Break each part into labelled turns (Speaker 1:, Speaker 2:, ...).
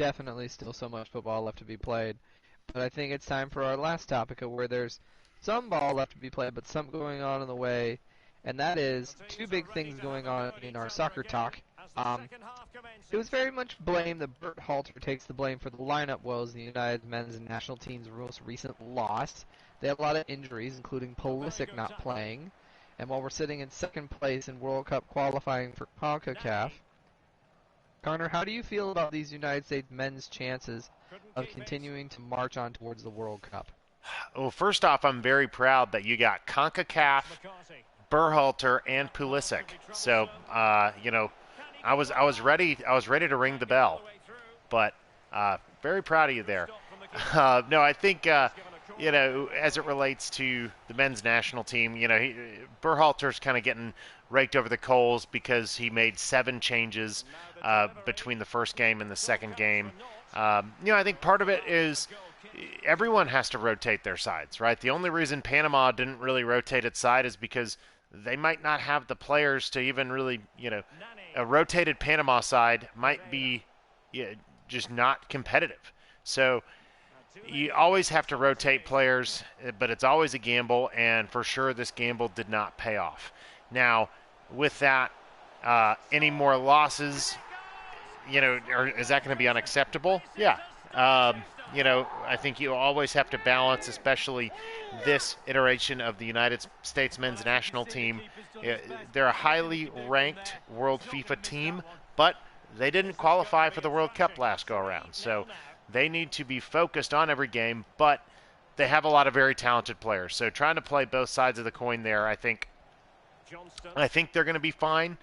Speaker 1: definitely still so much football left to be played. But I think it's time for our last topic of where there's some ball left to be played, but some going on in the way, and that is two big things going on in our soccer talk. It was very much blamed that Bert Halter takes the blame for the lineup woes in the United men's national team's most recent loss. They had a lot of injuries, including Pulisic not playing. And while we're sitting in second place in World Cup qualifying for CONCACAF, Connor, how do you feel about these United States men's chances of continuing to march on towards the World Cup?
Speaker 2: Well, first off, I'm very proud that you got CONCACAF, Berhalter, and Pulisic. So, I was ready to ring the bell, but very proud of you there. No, I think as it relates to the men's national team, Berhalter's kind of getting raked over the coals because he made 7 changes between the first game and the second game. I think part of it is everyone has to rotate their sides, right? The only reason Panama didn't really rotate its side is because they might not have the players to even really, a rotated Panama side might be just not competitive. So you always have to rotate players, but it's always a gamble, and for sure this gamble did not pay off. Now, with that, any more losses, is that going to be unacceptable? Yeah. I think you always have to balance, especially this iteration of the United States men's national team. They're a highly ranked World FIFA team, but they didn't qualify for the World Cup last go-around. So they need to be focused on every game, but they have a lot of very talented players. So trying to play both sides of the coin there, I think they're going to be fine.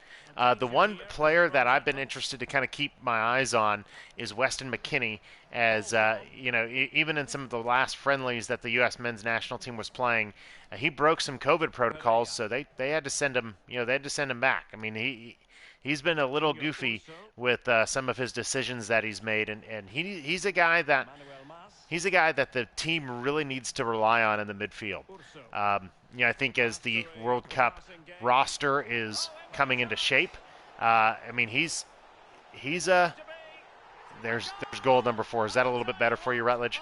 Speaker 2: The one player that I've been interested to kind of keep my eyes on is Weston McKennie, as even in some of the last friendlies that the U.S. men's national team was playing, he broke some COVID protocols, so they had to send him. They had to send him back. I mean, he's been a little goofy with some of his decisions that he's made, and he's a guy that the team really needs to rely on in the midfield. I think as the World Cup roster is coming into shape, there's goal number 4. Is that a little bit better for you, Rutledge?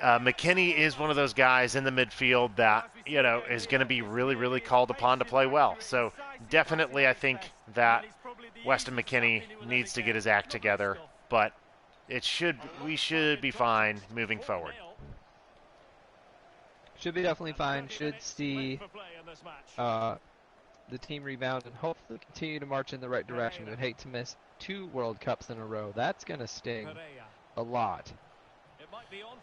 Speaker 2: McKennie is one of those guys in the midfield that is going to be really, really called upon to play well. So definitely, I think that Weston McKennie needs to get his act together, but we should be fine moving forward.
Speaker 1: Should be definitely fine. Should see the team rebound and hopefully continue to march in the right direction. We would hate to miss 2 World Cups in a row. That's going to sting a lot.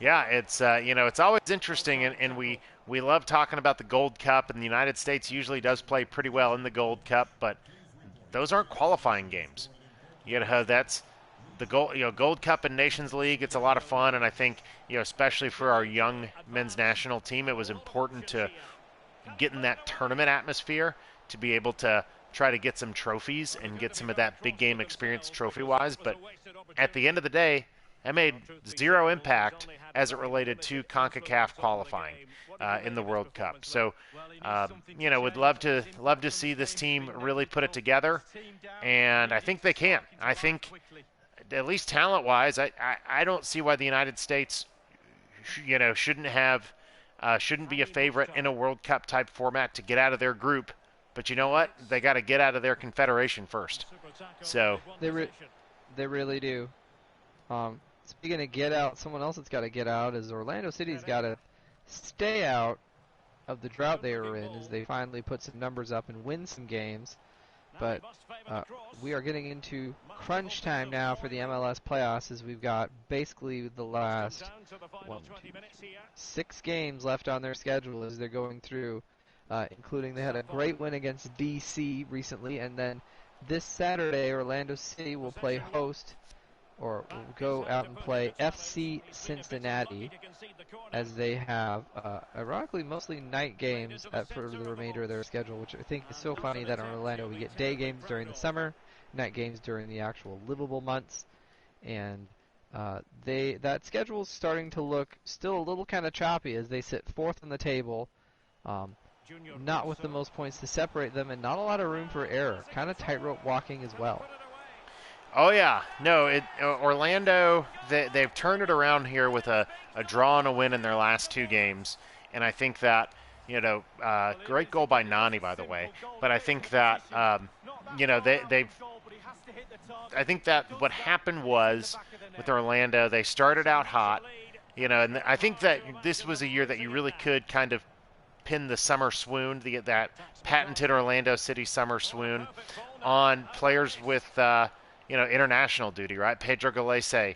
Speaker 2: Yeah, it's it's always interesting, and we love talking about the Gold Cup, and the United States usually does play pretty well in the Gold Cup, but those aren't qualifying games. That's the Gold Cup and Nations League. It's a lot of fun, and I think especially for our young men's national team, it was important to get in that tournament atmosphere to be able to try to get some trophies and get some of that big game experience trophy-wise. But at the end of the day, that made 0 impact as it related to CONCACAF qualifying in the World Cup. So, would love to see this team really put it together, and I think they can. I think, at least talent-wise, I don't see why the United States, shouldn't be a favorite in a World Cup type format to get out of their group. But you know what? They got to get out of their confederation first. So
Speaker 1: they really do. Speaking of get out, someone else that's got to get out is Orlando City's got to stay out of the drought they were in as they finally put some numbers up and win some games. But we are getting into crunch time now for the MLS playoffs, as we've got basically the last 6 games left on their schedule as they're going through, including they had a great win against DC recently, and then this Saturday Orlando City will play host, or will go out and play FC Cincinnati, as they have, ironically, mostly night games for the remainder of their schedule, which I think is so funny that in Orlando we get day games during the summer, night games during the actual livable months, and that schedule is starting to look still a little kind of choppy as they sit 4th on the table, not with the most points to separate them, and not a lot of room for error, kind of tightrope walking as well.
Speaker 2: Oh yeah, no. Orlando, they've turned it around here with a draw and a win in their last 2 games, and I think that great goal by Nani, by the way. But I think that they've. I think that what happened was with Orlando, they started out hot, and I think that this was a year that you really could kind of pin the summer swoon, that patented Orlando City summer swoon, on players with international duty, right? Pedro Gallese,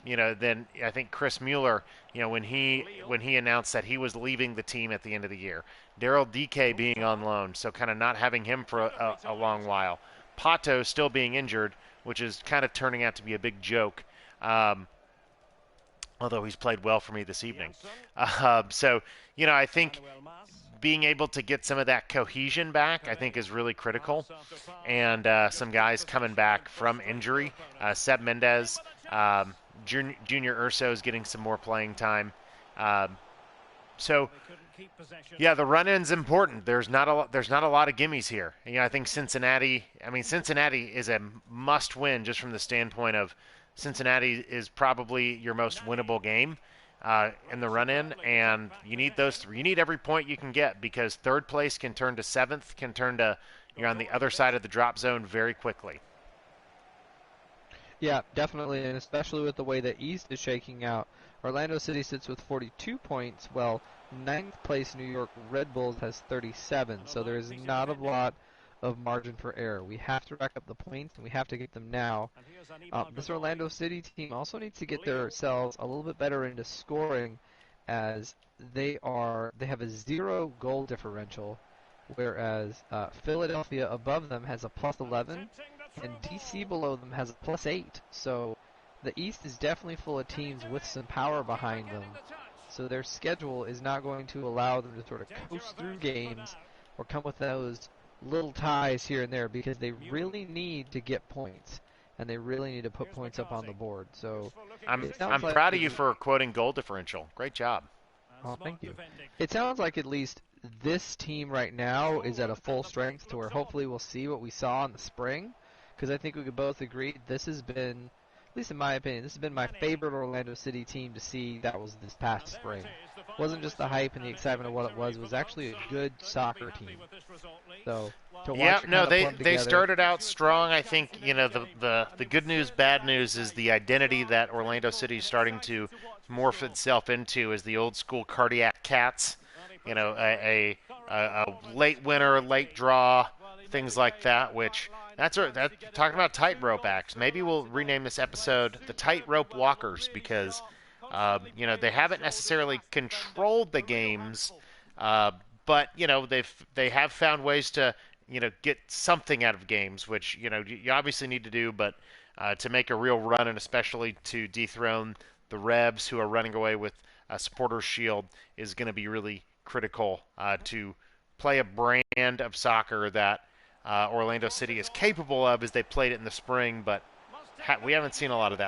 Speaker 2: then I think Chris Mueller, when he announced that he was leaving the team at the end of the year. Daryl DK being on loan, so kind of not having him for a long while. Pato still being injured, which is kind of turning out to be a big joke, although he's played well for me this evening. So, I think being able to get some of that cohesion back, I think, is really critical. And some guys coming back from injury. Seb Mendez, Junior Urso is getting some more playing time. So, yeah, the run-in's important. There's not a lot of gimmies here. I think Cincinnati is a must-win just from the standpoint of Cincinnati is probably your most winnable game in the run-in, and you need you need every point you can get, because third place can turn to 7th, can turn to you're on the other side of the drop zone very quickly.
Speaker 1: Yeah, definitely, and especially with the way the East is shaking out. Orlando City sits with 42 points, while 9th place New York Red Bulls has 37, so there is not a lot of margin for error. We have to rack up the points, and we have to get them now. This Orlando City team also needs to get themselves a little bit better into scoring, as they have a 0 goal differential, whereas Philadelphia above them has a +11, and DC below them has a +8. So the East is definitely full of teams with some power behind them. So their schedule is not going to allow them to sort of coast through games or come with those little ties here and there, because they really need to get points, and they really need to put points up on the board. So
Speaker 2: I'm proud of you for quoting goal differential. Great job.
Speaker 1: Oh, thank you. It sounds like at least this team right now is at a full strength, to where hopefully we'll see what we saw in the spring, because I think we could both agree this has been, at least in my opinion, this has been my favorite Orlando City team to see. That was this past spring. It wasn't just the hype and the excitement of what it was actually a good soccer team. So to watch
Speaker 2: they started out strong. I think the good news, bad news is the identity that Orlando City is starting to morph itself into is the old school cardiac cats. A late winner, late draw, things like that. Which that's talking about tightrope acts. Maybe we'll rename this episode the Tightrope Walkers, because they haven't necessarily controlled the games, but they have found ways to get something out of games, which you obviously need to do, but to make a real run, and especially to dethrone the Rebs, who are running away with a supporters shield, is going to be really critical to play a brand of soccer that Orlando City is capable of, as they played it in the spring, but we haven't seen a lot of that